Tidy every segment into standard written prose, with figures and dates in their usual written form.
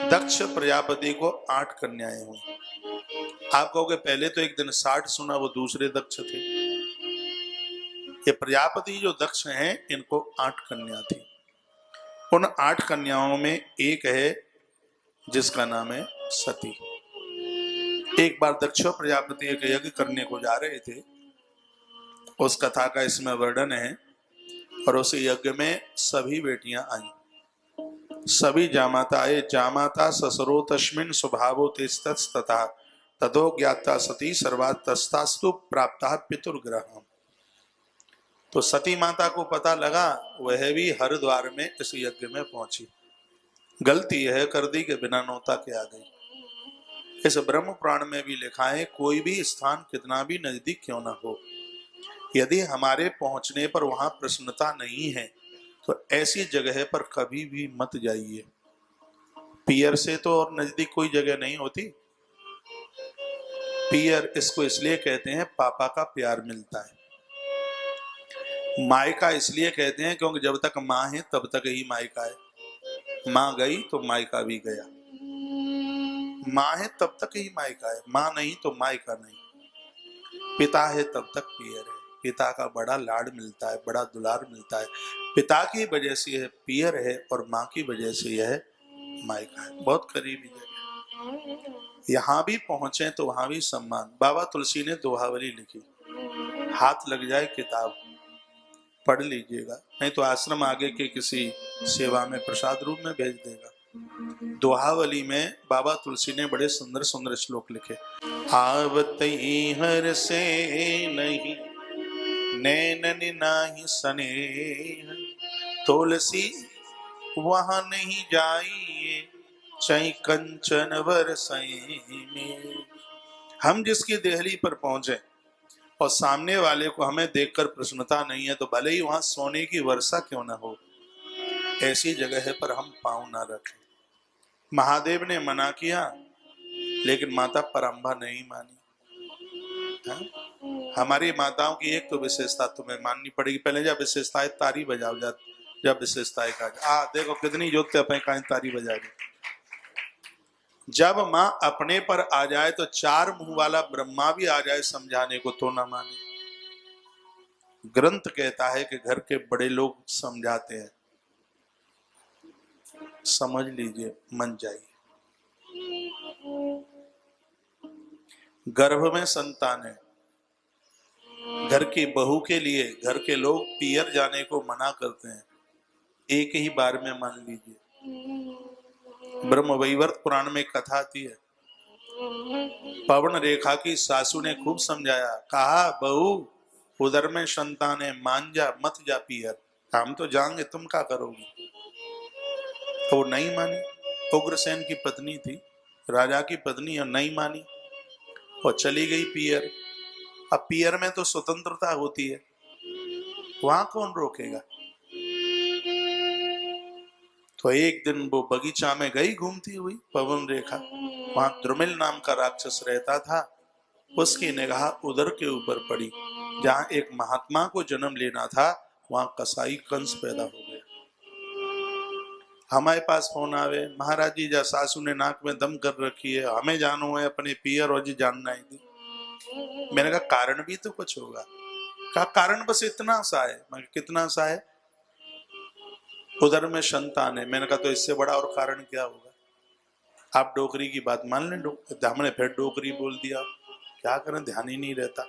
दक्ष प्रजापति को 8 कन्याएं हुई। आप कहोगे पहले तो एक दिन 60 सुना, वो दूसरे दक्ष थे। ये प्रजापति जो दक्ष हैं इनको 8 कन्या थी। उन 8 कन्याओं में एक है जिसका नाम है सती। एक बार दक्ष प्रजापति एक यज्ञ करने को जा रहे थे, उस कथा का इसमें वर्णन है। और उस यज्ञ में सभी बेटियां आई, सभी जामाता आए। जामाता ससरो तस्मिन् स्वभावो तेस्ततः ततो ज्ञाता सती सर्वातस्तास्तु प्राप्ता पितुर्ग्रहम्। तो सती माता को पता लगा, वह भी हरिद्वार में इस यज्ञ में पहुंची। गलती है कर दी कि बिना नौता के आ गई। इस ब्रह्म पुराण में भी लिखा है, कोई भी स्थान कितना भी नजदीक क्यों ना हो, यदि हमारे पहुंचने पर वहां प्रसन्नता नहीं है तो ऐसी जगह पर कभी भी मत जाइए। पियर से तो और नजदीक कोई जगह नहीं होती। पियर इसको इसलिए कहते हैं पापा का प्यार मिलता है। मायका इसलिए कहते हैं क्योंकि जब तक माँ है तब तक ही मायका है। माँ गई तो मायका भी गया। माँ है तब तक ही मायका है, माँ नहीं तो मायका नहीं। पिता है तब तक पियर है। पिता का बड़ा लाड मिलता है, बड़ा दुलार मिलता है। पिता की वजह से यह पियर है और माँ की वजह से यह मायका है। बहुत करीबी जगह। यहाँ भी पहुंचे तो वहां भी सम्मान। बाबा तुलसी ने दोहावली लिखी, हाथ लग जाए किताब पढ़ लीजिएगा, नहीं तो आश्रम आगे के किसी सेवा में प्रसाद रूप में भेज देगा। दोहावली में बाबा तुलसी ने बड़े सुंदर सुंदर श्लोक लिखे। आवत हर से नहीं नैनन नाही सनेह, तुलसी वहां नहीं जाइए चाहे कंचन बरसई में। हम जिसकी देहली पर पहुंचे और सामने वाले को हमें देखकर प्रसन्नता नहीं है तो भले ही वहां सोने की वर्षा क्यों ना हो, ऐसी जगह पर हम पांव ना रखें। महादेव ने मना किया लेकिन माता परंबा नहीं मानी। हमारी माताओं की एक तो विशेषता तुम्हें माननी पड़ेगी। पहले जब विशेषताएं तारी बजाओ, जब विशेषताएं का देखो कितनी जोते अपने का तारी बजा रही। जब माँ अपने पर आ जाए तो 4 मुंह वाला ब्रह्मा भी आ जाए समझाने को तो ना माने। ग्रंथ कहता है कि घर के बड़े लोग समझाते हैं, समझ लीजिए मन जाइए। गर्भ में संतान है, घर की बहू के लिए घर के लोग पियर जाने को मना करते हैं। एक ही बार में मान लीजिए। ब्रह्म वैवर्त पुराण में कथा आती है, पवन रेखा की सासू ने खूब समझाया, कहा बहू उधर में संतान है, मान जा मत जा पियर, हम तो जाएंगे तुम क्या करोगी। तो वो नहीं मानी। उग्रसेन की पत्नी थी, राजा की पत्नी, और नहीं मानी और चली गई पियर। अब पियर में तो स्वतंत्रता होती है, वहां कौन रोकेगा। तो एक दिन वो बगीचा में गई घूमती हुई पवन रेखा, वहां द्रुमिल नाम का राक्षस रहता था। उसकी निगाह उधर के ऊपर पड़ी जहां एक महात्मा को जन्म लेना था, वहां कसाई कंस पैदा हो गया। हमारे पास फोन आवे, महाराज जी जा सासू ने नाक में दम कर रखी है, हमें जानो है अपने पियर और जी जानना है थी। मैंने कहा कारण भी तो कुछ होगा। कहा कारण बस इतना सा है। मैं कितना सा है? उधर में संतान है। मैंने कहा तो इससे बड़ा और कारण क्या होगा। आप डोकरी की बात मान लें, हमने फिर डोकरी बोल दिया, क्या करें, ध्यान ही नहीं रहता।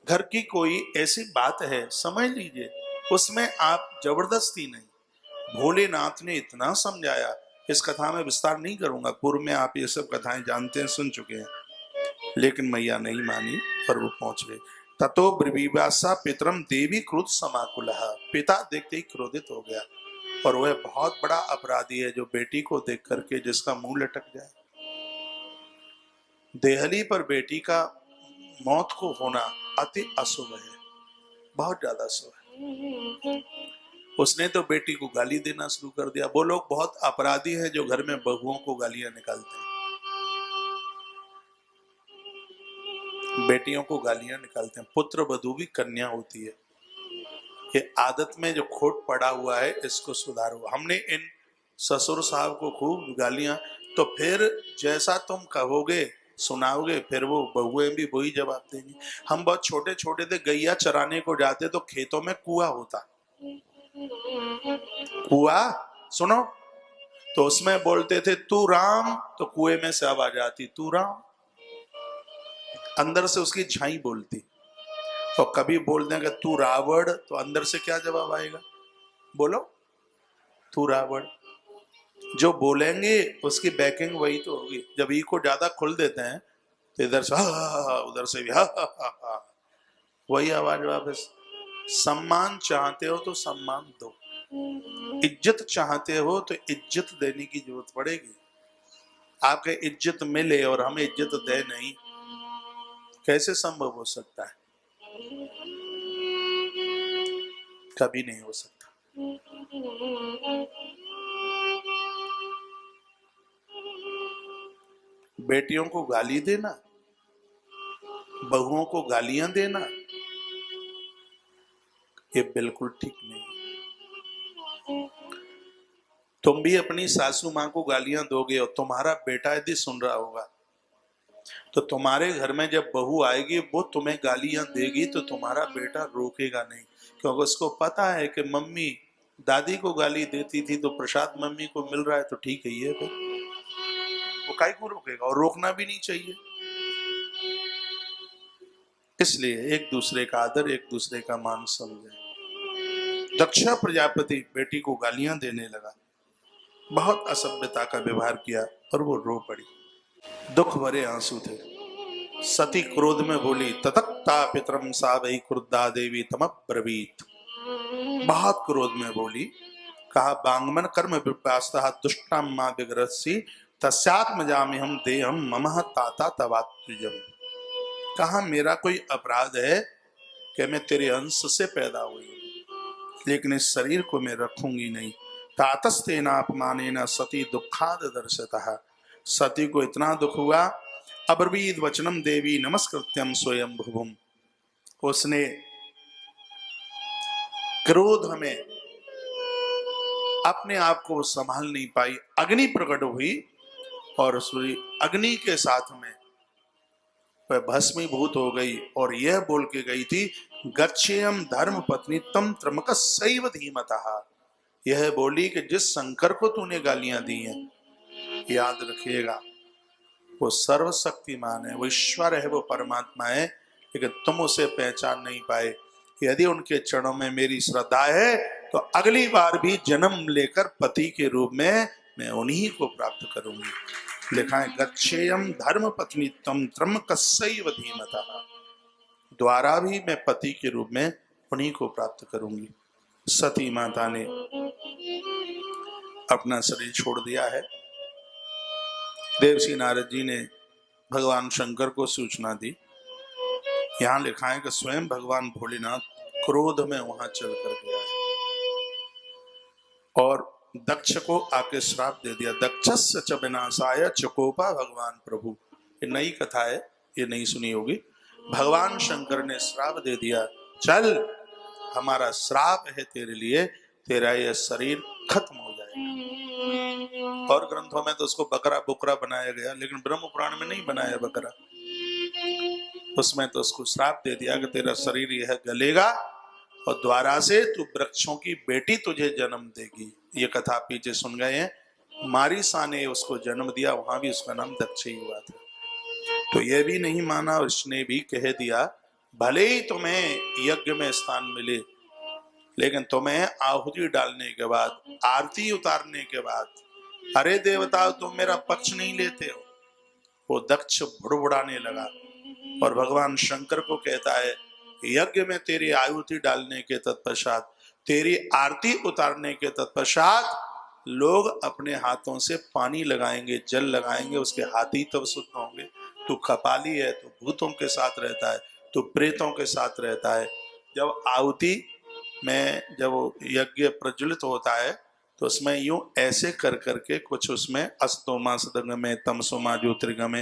घर की कोई ऐसी बात है समझ लीजिए, उसमें आप जबरदस्ती नहीं। भोलेनाथ ने इतना समझाया, इस कथा में विस्तार नहीं करूंगा, पूर्व में आप ये सब कथाएं जानते हैं, सुन चुके हैं। लेकिन मैया नहीं मानी और वो पहुंच गए। ततो ब्रवीवासा पितरम देवी क्रोध समाकुलः, पिता देखते ही क्रोधित हो गया। और वह बहुत बड़ा अपराधी है जो बेटी को देख करके जिसका मुंह लटक जाए। देहली पर बेटी का मौत को होना अति अशुभ है, बहुत ज्यादा अशुभ है। उसने तो बेटी को गाली देना शुरू कर दिया। वो लोग बहुत अपराधी हैं जो घर में बहुओं को गालियां निकालते हैं, बेटियों को गालियां निकालते हैं। पुत्र वधू भी कन्या होती है, ये आदत में जो खोट पड़ा हुआ है इसको सुधारो। हमने इन ससुर साहब को खूब गालियां, तो फिर जैसा तुम कहोगे सुनाओगे फिर वो बहुएं भी वही जवाब देंगी। हम बहुत छोटे छोटे थे, गैया चराने को जाते तो खेतों में कुआं होता, कुआं सुनो, तो उसमें बोलते थे तू राम, तो कुएं में से आवाज आती तू राम, अंदर से उसकी झाई बोलती। तो कभी बोल देंगे तू रावण, तो अंदर से क्या जवाब आएगा, बोलो तू रावण। जो बोलेंगे उसकी बैकिंग वही तो होगी। जब ई को ज्यादा खुल देते हैं तो इधर से हा, उधर से भी हा, वही आवाज वापस। सम्मान चाहते हो तो सम्मान दो, इज्जत चाहते हो तो इज्जत देने की जरूरत पड़ेगी। आपके इज्जत मिले और हमें इज्जत दे नहीं, कैसे संभव हो सकता है? कभी नहीं हो सकता। बेटियों को गाली देना, बहुओं को गालियां देना, ये बिल्कुल ठीक नहीं। तुम भी अपनी सासू मां को गालियां दोगे और तुम्हारा बेटा यदि सुन रहा होगा तो तुम्हारे घर में जब बहू आएगी वो तुम्हें गालियां देगी तो तुम्हारा बेटा रोकेगा नहीं, क्योंकि उसको पता है कि मम्मी दादी को गाली देती थी तो प्रसाद मम्मी को मिल रहा है तो ठीक है, ये फिर वो काहे को रोकेगा, और रोकना भी नहीं चाहिए। इसलिए एक दूसरे का आदर, एक दूसरे का मान समझे। दक्ष प्रजापति बेटी को गालियां देने लगा, बहुत असभ्यता का व्यवहार किया और वो रो पड़ी, दुख भरे आंसू थे। सती क्रोध में बोली ततक्ता पितरम सा वही क्रुद्धा देवी तमब्रवीत, बहुत क्रोध में बोली, कहा बांगमन कर्म विपास्ता दुष्टाम मां विग्रसी तस्यात्म जामि हम देहम ममः ताता तवात्विजम। कहा मेरा कोई अपराध है कि मैं तेरे अंश से पैदा हुई हूं, लेकिन इस शरीर को मैं रखूंगी नहीं। तातस्तेना अपमानेन सती दुखाद दर्शतः, सती को इतना दुख हुआ, अब्रवीद वचनम देवी नमस्कृत्यम स्वयं भुवम, उसने क्रोध में अपने आप को संभाल नहीं पाई, अग्नि प्रकट हुई और सूर्य अग्नि के साथ में वह भस्मीभूत हो गई और यह बोल के गई थी गच्छेयम धर्म पत्नी तम त्रमकस्यैव धीमतः, यह बोली कि जिस शंकर को तूने गालियां दी हैं याद रखिएगा वो सर्वशक्तिमान है, वो ईश्वर है, वो परमात्मा है, लेकिन तुम उसे पहचान नहीं पाए। यदि उनके चरणों में मेरी श्रद्धा है तो अगली बार भी जन्म लेकर पति के रूप में मैं उन्हीं को प्राप्त करूंगी। लिखा है गच्छेयम धर्म पत्नी तम त्रमकस्यैव धीमतः, द्वारा भी मैं पति के रूप में उन्हीं को प्राप्त करूंगी। सती माता ने अपना शरीर छोड़ दिया है। देवसी नारद जी ने भगवान शंकर को सूचना दी। यहां लिखा है कि स्वयं भगवान भोलेनाथ क्रोध में वहां चल कर गया है और दक्ष को आके श्राप दे दिया। दक्षस्य च विनाशाय चकोपा भगवान प्रभु, ये नई कथा है, ये नहीं सुनी होगी। भगवान शंकर ने श्राप दे दिया, चल हमारा श्राप है तेरे लिए, तेरा यह शरीर खत्म हो जाएगा। और ग्रंथों में तो उसको बकरा बुकरा बनाया गया, लेकिन ब्रह्म पुराण में नहीं बनाया बकरा, उसमें तो उसको श्राप दे दिया कि तेरा शरीर यह गलेगा और द्वारा से तू वृक्षों की बेटी तुझे जन्म देगी। ये कथा पीछे सुन गए हैं। मारीसा ने उसको जन्म दिया, वहां भी उसका नाम दक्ष ही हुआ था। तो यह भी नहीं माना और इसने भी कह दिया भले ही तुम्हें यज्ञ में स्थान मिले, लेकिन तुम्हें आहुति डालने के बाद, आरती उतारने के बाद, अरे देवता तुम मेरा पक्ष नहीं लेते हो। वो दक्ष बुड़बुड़ाने लगा और भगवान शंकर को कहता है यज्ञ में तेरी आहुति डालने के तत्पश्चात, तेरी आरती उतारने के तत्पश्चात लोग अपने हाथों से पानी लगाएंगे, जल लगाएंगे, उसके हाथ ही तब शुद्ध होंगे। तू कपाली है, तू भूतों के साथ रहता है, तू प्रेतों के साथ रहता है। जब आहुति में जब यज्ञ प्रज्वलित होता है तो उसमें यूं ऐसे कर करके कुछ उसमें अस्तोमा सदगमे तमसोमा ज्योतिर्गमे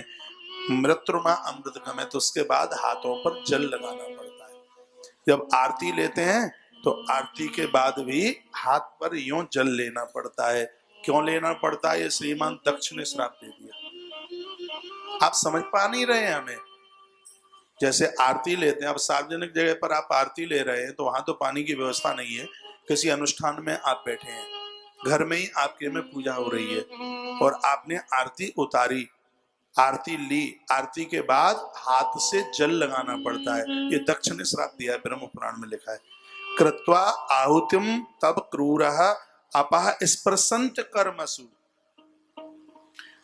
मृत्युमा अमृतगमे, तो उसके बाद हाथों पर जल लगाना पड़ता है। जब आरती लेते हैं तो आरती के बाद भी हाथ पर यूं जल लेना पड़ता है। क्यों लेना पड़ता है? ये श्रीमान दक्ष ने श्राप दे दिया। आप समझ पा नहीं रहे हैं हमें। जैसे आरती लेते हैं, अब सार्वजनिक जगह पर आप आरती ले रहे हैं तो वहां तो पानी की व्यवस्था नहीं है। किसी अनुष्ठान में आप बैठे हैं, घर में ही आपके में पूजा हो रही है और आपने आरती उतारी, आरती ली, आरती के बाद हाथ से जल लगाना पड़ता है। ये दक्ष ने श्राप दिया है, ब्रह्म पुराण में लिखा है। कृत्वा आहुतिम तब क्रूरः अपः स्पृशंत कर्मसु।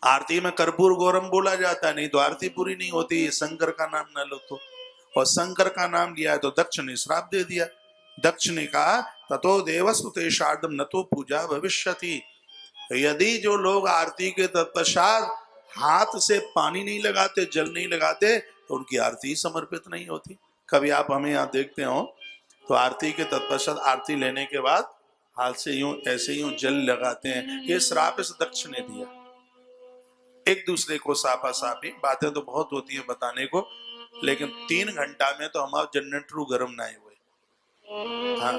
आरती में कर्पूर गौरम बोला जाता है, नहीं तो आरती पूरी नहीं होती। शंकर का नाम न लो तो, और शंकर का नाम लिया है तो दक्ष ने श्राप दे दिया। दक्ष ने कहा ततो देवस्तुते शार्दम न तो पूजा भविष्यति। यदि जो लोग आरती के तत्पश्चात हाथ से पानी नहीं लगाते, जल नहीं लगाते, तो उनकी आरती समर्पित नहीं होती। कभी आप हमें यहाँ देखते हो तो आरती के तत्पश्चात आरती लेने के बाद हाथ से यूं ऐसे यूं जल लगाते हैं। ये श्राप इस दक्ष ने दिया। एक दूसरे को सापा सापी बातें तो बहुत होती हैं बताने को, लेकिन 3 घंटा में तो हमारा जनरेटर गर्म नहीं हुए। हाँ।